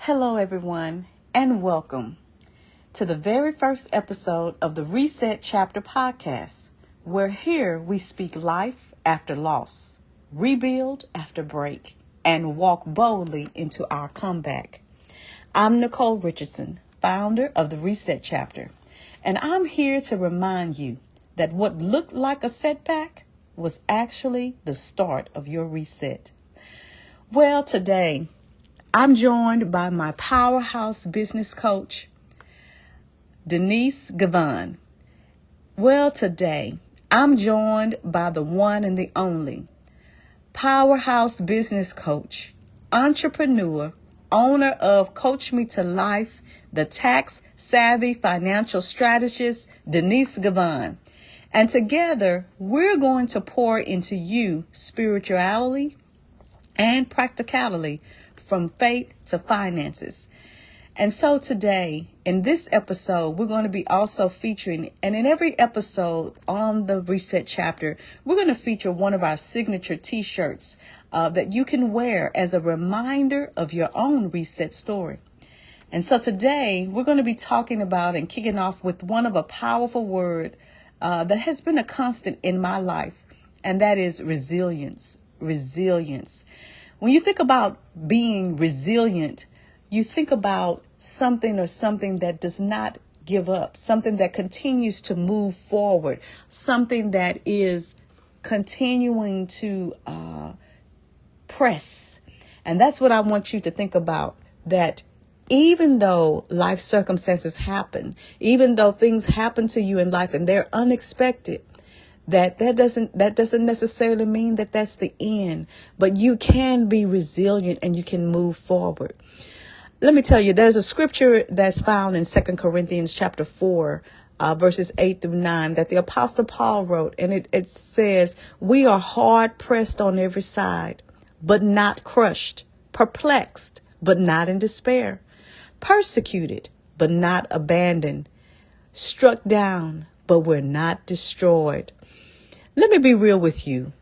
Hello, everyone, and welcome to the very first episode of the Reset Chapter podcast, where here we speak life after loss, rebuild after break, and walk boldly into our comeback. I'm Nicole Richardson, founder of the Reset Chapter, and I'm here to remind you that what looked like a setback was actually the start of your reset. Well, today, I'm joined by my powerhouse business coach, Denise, Givan. Well, today, I'm joined by the one and the only powerhouse business coach, entrepreneur, owner of Coach Me to Life, the tax-savvy financial strategist, Denise Givan. And together, we're going to pour into you spirituality and practicality, from faith to finances. And so today, in this episode, we're going to be also featuring, and in every episode on the Reset Chapter, we're going to feature one of our signature t-shirts that you can wear as a reminder of your own reset story. And so today, we're going to be talking about and kicking off with one of a powerful word that has been a constant in my life, and that is resilience. Resilience. When you think about being resilient, you think about something that does not give up, something that continues to move forward, something that is continuing to press. And that's what I want you to think about, that even though life circumstances happen, even though things happen to you in life and they're unexpected, that doesn't necessarily mean that that's the end, but you can be resilient and you can move forward. Let me tell you, there's a scripture that's found in 2 Corinthians chapter 4, verses 8 through 9 that the Apostle Paul wrote. And it says, "We are hard pressed on every side, but not crushed, perplexed, but not in despair, persecuted, but not abandoned, struck down, but we're not destroyed." Let me be real with you.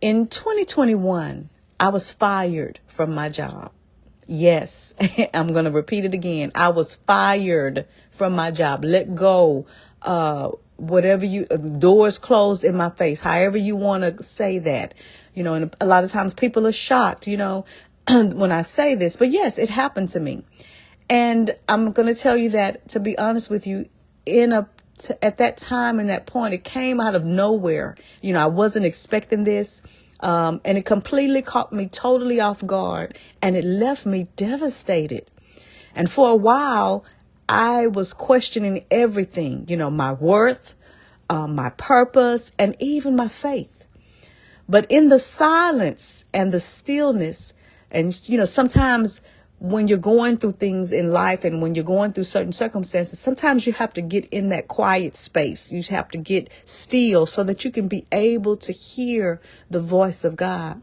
In 2021, I was fired from my job. Yes, I'm going to repeat it again. I was fired from my job. Let go. Doors closed in my face, however you want to say that. And a lot of times people are shocked, when I say this. But yes, it happened to me. And I'm going to tell you that, to be honest with you, at that time and that point, it came out of nowhere. I wasn't expecting this. And it completely caught me totally off guard, and it left me devastated. And for a while, I was questioning everything, my worth, my purpose, and even my faith. But in the silence and the stillness, and, sometimes when you're going through things in life and when you're going through certain circumstances, sometimes you have to get in that quiet space. You have to get still so that you can be able to hear the voice of God.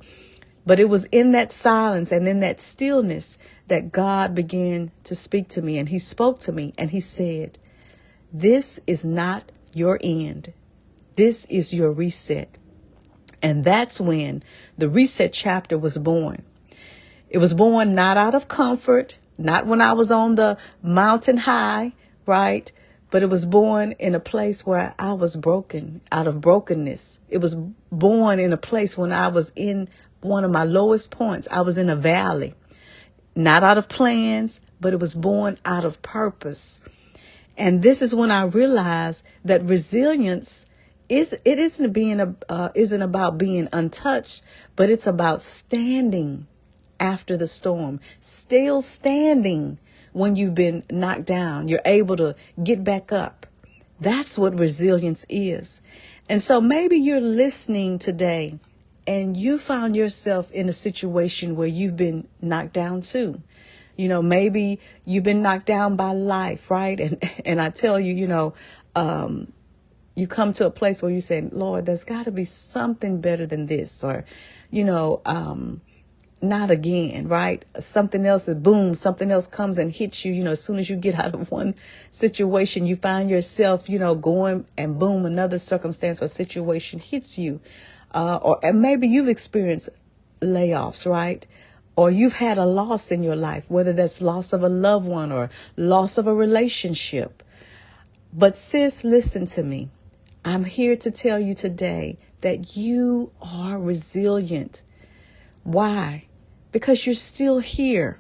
But it was in that silence and in that stillness that God began to speak to me. And he spoke to me and he said, "This is not your end. This is your reset." And that's when the Reset Chapter was born. It was born not out of comfort, not when I was on the mountain high, right? But it was born in a place where I was broken, out of brokenness. It was born in a place when I was in one of my lowest points. I was in a valley, not out of plans, but it was born out of purpose. And this is when I realized that resilience isn't about being untouched, but it's about standing after the storm, still standing when you've been knocked down. You're able to get back up. That's what resilience is. And so maybe you're listening today and you found yourself in a situation where you've been knocked down too. Maybe you've been knocked down by life, right? And I tell you, you come to a place where you say, "Lord, there's got to be something better than this," or, not again, right? Something else comes and hits you. As soon as you get out of one situation, you find yourself, going, and boom, another circumstance or situation hits you. And maybe you've experienced layoffs, right? or you've had a loss in your life, whether that's loss of a loved one or loss of a relationship. But sis, listen to me. I'm here to tell you today that you are resilient. Why? Because you're still here.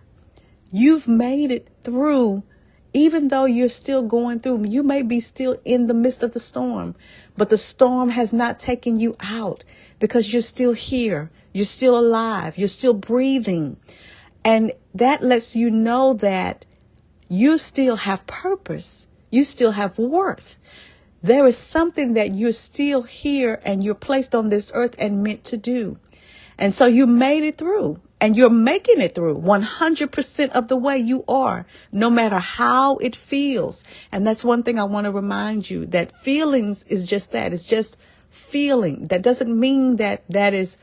You've made it through. Even though you're still going through, you may be still in the midst of the storm, but the storm has not taken you out because you're still here. You're still alive. You're still breathing. And that lets you know that you still have purpose. You still have worth. There is something that you're still here and you're placed on this earth and meant to do. And so you made it through. And you're making it through 100% of the way you are, no matter how it feels. And that's one thing I want to remind you, that feelings is just that. It's just feeling. That doesn't mean that that is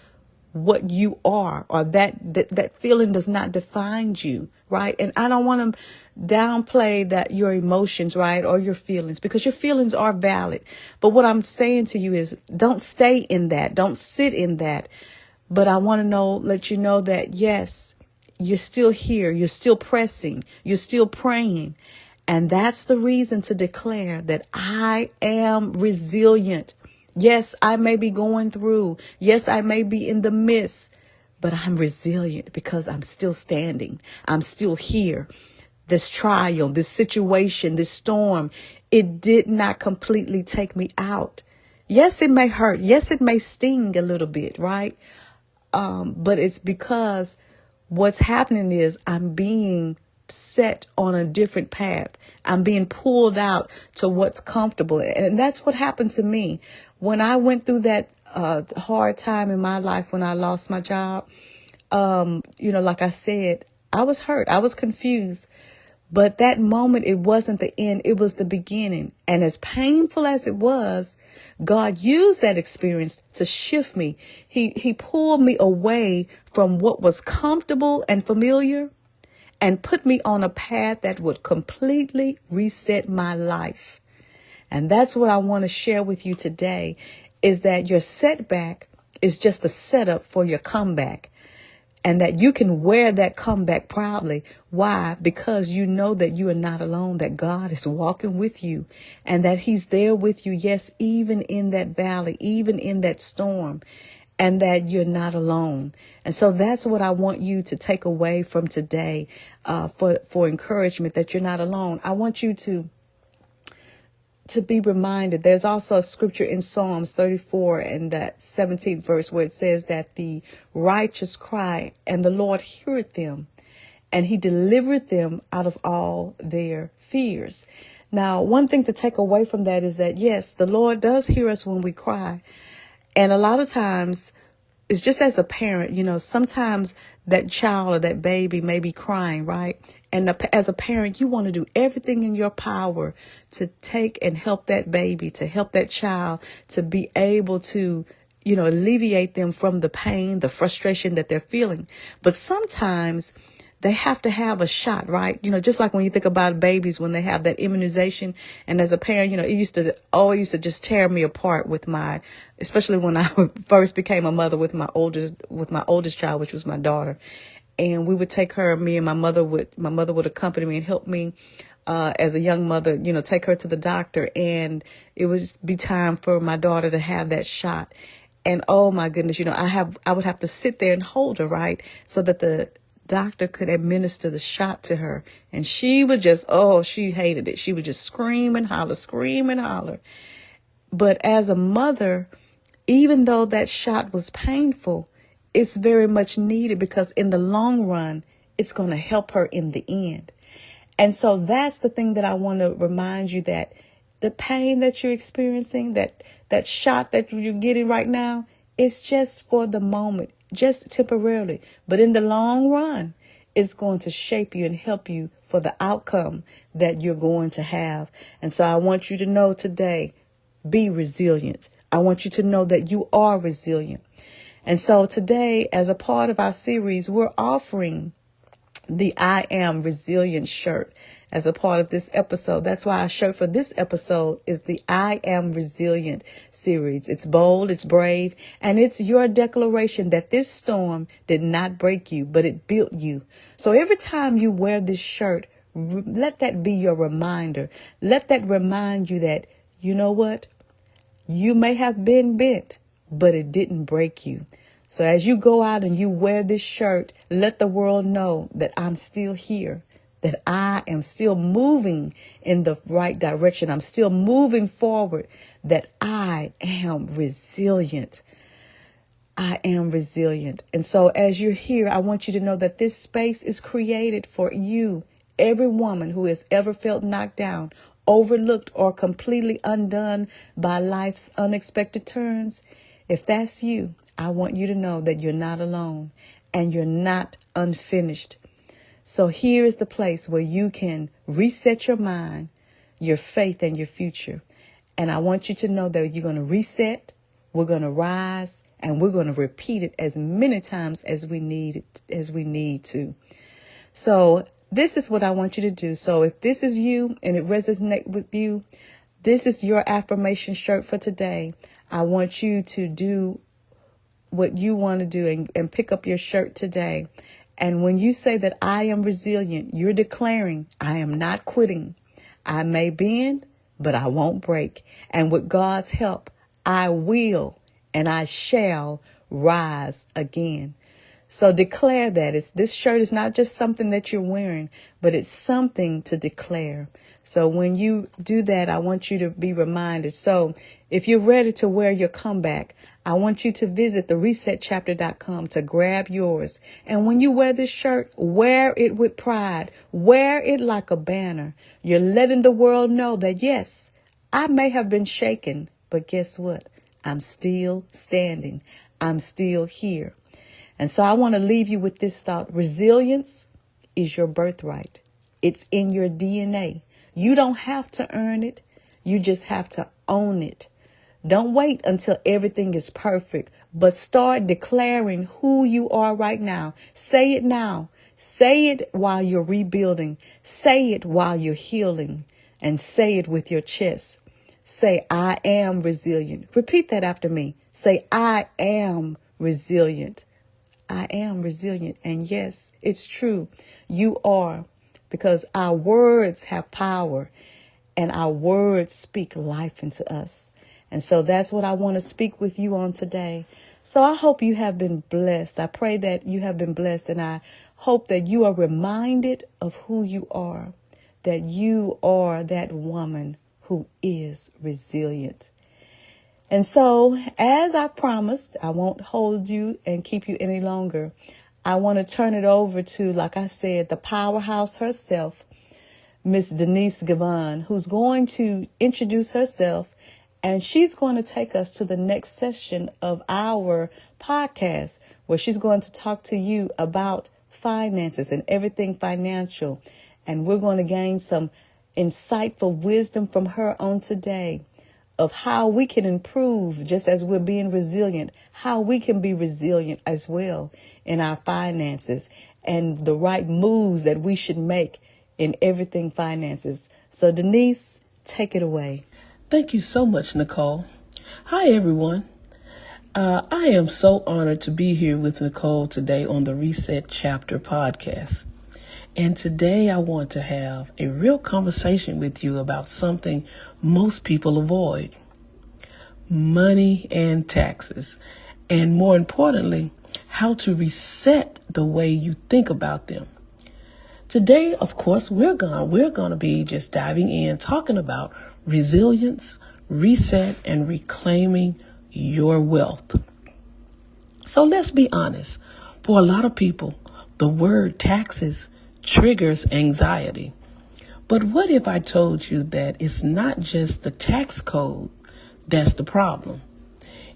what you are, or that feeling does not define you, right? And I don't want to downplay that your emotions, right, or your feelings, because your feelings are valid. But what I'm saying to you is don't stay in that. Don't sit in that. But I want to let you know that, yes, you're still here. You're still pressing. You're still praying. And that's the reason to declare that I am resilient. Yes, I may be going through. Yes, I may be in the midst, but I'm resilient because I'm still standing. I'm still here. This trial, this situation, this storm, it did not completely take me out. Yes, it may hurt. Yes, it may sting a little bit, right? But it's because what's happening is I'm being set on a different path. I'm being pulled out to what's comfortable. And that's what happened to me. When I went through that hard time in my life, when I lost my job, like I said, I was hurt. I was confused. But that moment, it wasn't the end. It was the beginning. And as painful as it was, God used that experience to shift me. He pulled me away from what was comfortable and familiar and put me on a path that would completely reset my life. And that's what I want to share with you today, is that your setback is just a setup for your comeback. And that you can wear that comeback proudly. Why? Because you know that you are not alone, that God is walking with you and that he's there with you. Yes, even in that valley, even in that storm, and that you're not alone. And so that's what I want you to take away from today for encouragement, that you're not alone. I want you to be reminded. There's also a scripture in Psalms 34 and that 17th verse where it says that the righteous cry and the Lord heareth them and he delivered them out of all their fears. Now, one thing to take away from that is that, yes, the Lord does hear us when we cry. And a lot of times it's just as a parent, sometimes that child or that baby may be crying, right? And as a parent, you want to do everything in your power to take and help that baby, to help that child, to be able to, alleviate them from the pain, the frustration that they're feeling. But sometimes they have to have a shot, right? Just like when you think about babies, when they have that immunization. And as a parent, it used to just tear me apart especially when I first became a mother with my oldest child, which was my daughter. And we would take her, my mother would accompany me and help me as a young mother, take her to the doctor. And it would be time for my daughter to have that shot. And oh my goodness, I would have to sit there and hold her, right? So that the doctor could administer the shot to her. And she would she hated it. She would just scream and holler. But as a mother, even though that shot was painful, it's very much needed because in the long run, it's going to help her in the end. And so that's the thing that I want to remind you, that the pain that you're experiencing, that shot that you're getting right now, it's just for the moment, just temporarily. But in the long run, it's going to shape you and help you for the outcome that you're going to have. And so I want you to know today, be resilient. I want you to know that you are resilient. And so today, as a part of our series, we're offering the I Am Resilient shirt as a part of this episode. That's why our shirt for this episode is the I Am Resilient series. It's bold, it's brave, and it's your declaration that this storm did not break you, but it built you. So every time you wear this shirt, let that be your reminder. Let that remind you that, you know what? You may have been bent, but it didn't break you. So as you go out and you wear this shirt, let the world know that I'm still here, that I am still moving in the right direction. I'm still moving forward, that I am resilient. I am resilient. And so as you're here, I want you to know that this space is created for you. Every woman who has ever felt knocked down, overlooked, or completely undone by life's unexpected turns. If that's you, I want you to know that you're not alone and you're not unfinished. So here is the place where you can reset your mind, your faith, and your future. And I want you to know that you're going to reset, we're going to rise, and we're going to repeat it as many times as we need to. So this is what I want you to do. So if this is you and it resonates with you, this is your affirmation shirt for today. I want you to do what you want to do and pick up your shirt today. And when you say that I am resilient, you're declaring I am not quitting. I may bend, but I won't break. And with God's help, I will and I shall rise again. So declare that. This shirt is not just something that you're wearing, but it's something to declare. So when you do that, I want you to be reminded. So if you're ready to wear your comeback, I want you to visit theresetchapter.com to grab yours. And when you wear this shirt, wear it with pride. Wear it like a banner. You're letting the world know that, yes, I may have been shaken, but guess what? I'm still standing. I'm still here. And so I want to leave you with this thought. Resilience is your birthright. It's in your DNA. You don't have to earn it. You just have to own it. Don't wait until everything is perfect, but start declaring who you are right now. Say it now. Say it while you're rebuilding. Say it while you're healing, and say it with your chest. Say, I am resilient. Repeat that after me. Say, I am resilient. I am resilient. And yes, it's true. You are, because our words have power and our words speak life into us. And so that's what I want to speak with you on today. So I hope you have been blessed. I pray that you have been blessed, and I hope that you are reminded of who you are, that you are that woman who is resilient. And so, as I promised, I won't hold you and keep you any longer. I want to turn it over to, like I said, the powerhouse herself, Miss Denise Givan, who's going to introduce herself, and she's going to take us to the next session of our podcast, where she's going to talk to you about finances and everything financial. And we're going to gain some insightful wisdom from her on today of how we can improve, just as we're being resilient, how we can be resilient as well in our finances and the right moves that we should make in everything finances. So Denise, take it away. Thank you so much, Nicole. Hi, everyone. I am so honored to be here with Nicole today on the Reset Chapter podcast. And today I want to have a real conversation with you about something most people avoid: money and taxes. And more importantly, how to reset the way you think about them. Today, of course, we're going to be just diving in, talking about resilience, reset, and reclaiming your wealth. So let's be honest. For a lot of people, the word taxes triggers anxiety. But what if I told you that it's not just the tax code that's the problem?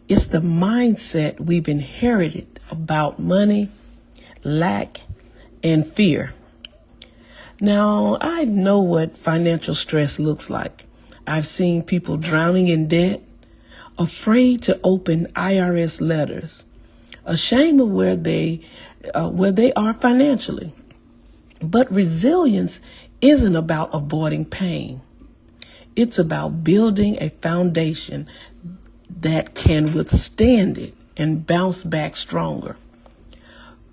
It's the mindset we've inherited about money, lack, and fear. Now, I know what financial stress looks like. I've seen people drowning in debt, afraid to open IRS letters, ashamed of where they are financially. But resilience isn't about avoiding pain. It's about building a foundation that can withstand it and bounce back stronger.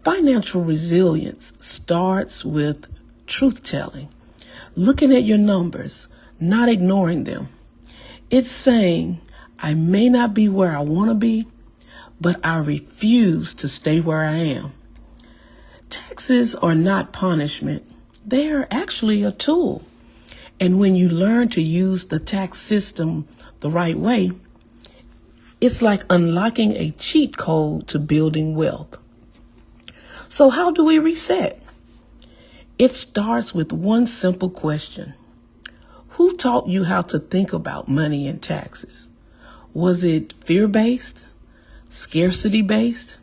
Financial resilience starts with truth-telling, looking at your numbers, not ignoring them. It's saying, I may not be where I want to be, but I refuse to stay where I am. Taxes are not punishment. They are actually a tool. And when you learn to use the tax system the right way, it's like unlocking a cheat code to building wealth. So how do we reset? It starts with one simple question. Who taught you how to think about money and taxes? Was it fear-based? Scarcity-based?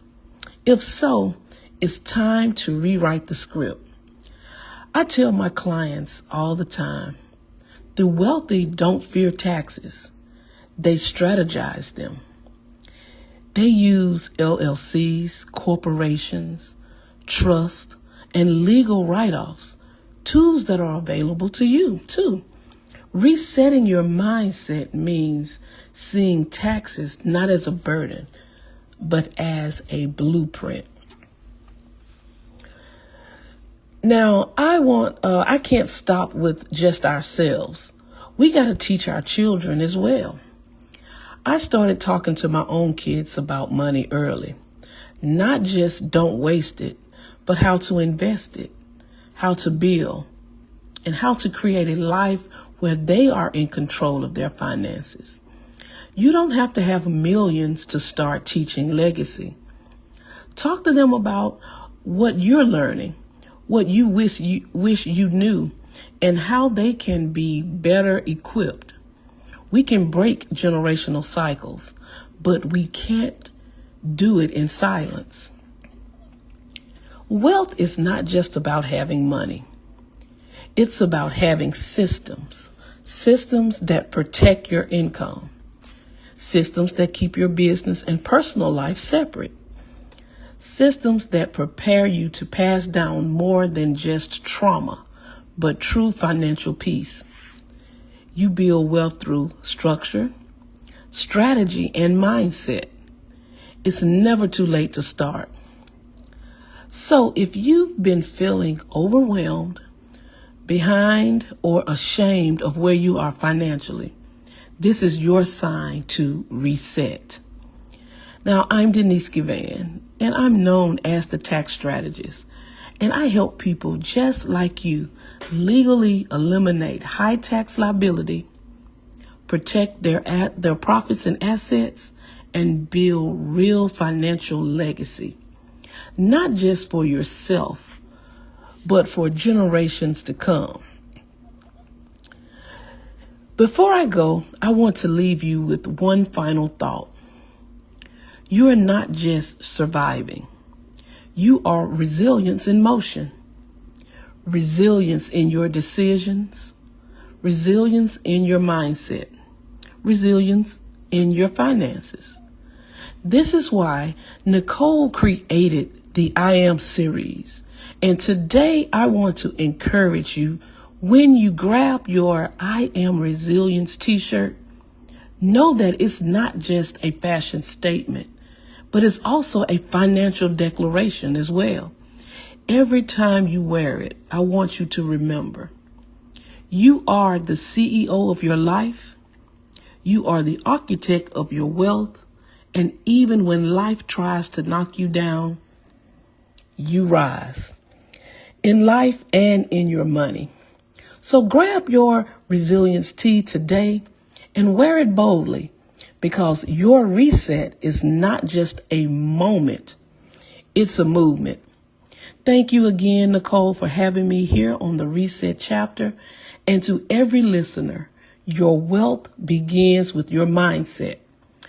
If so, it's time to rewrite the script. I tell my clients all the time, the wealthy don't fear taxes. They strategize them. They use LLCs, corporations, trust, and legal write-offs, tools that are available to you too. Resetting your mindset means seeing taxes not as a burden, but as a blueprint. Now, I can't stop with just ourselves. We got to teach our children as well. I started talking to my own kids about money early. Not just don't waste it, but how to invest it, how to build, and how to create a life where they are in control of their finances. You don't have to have millions to start teaching legacy. Talk to them about what you're learning, what you wish you knew, and how they can be better equipped. We can break generational cycles, but we can't do it in silence. Wealth is not just about having money. It's about having systems that protect your income, systems that keep your business and personal life separate, systems that prepare you to pass down more than just trauma, but true financial peace. You build wealth through structure, strategy, and mindset. It's never too late to start. So if you've been feeling overwhelmed, behind, or ashamed of where you are financially, this is your sign to reset. Now, I'm Denise Givan, and I'm known as the tax strategist, and I help people just like you legally eliminate high tax liability, protect their profits and assets, and build real financial legacy, not just for yourself, but for generations to come. Before I go, I want to leave you with one final thought. You are not just surviving. You are resilience in motion. Resilience in your decisions. Resilience in your mindset. Resilience in your finances. This is why Nicole created the I Am series. And today I want to encourage you, when you grab your I Am Resilience t-shirt, know that it's not just a fashion statement, but it's also a financial declaration as well. Every time you wear it, I want you to remember, you are the CEO of your life. You are the architect of your wealth. And even when life tries to knock you down, you rise in life and in your money. So grab your resilience tee today and wear it boldly, because your reset is not just a moment, it's a movement. Thank you again, Nicole, for having me here on the Reset chapter. And to every listener, your wealth begins with your mindset.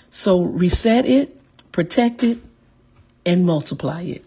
So reset it, protect it, and multiply it.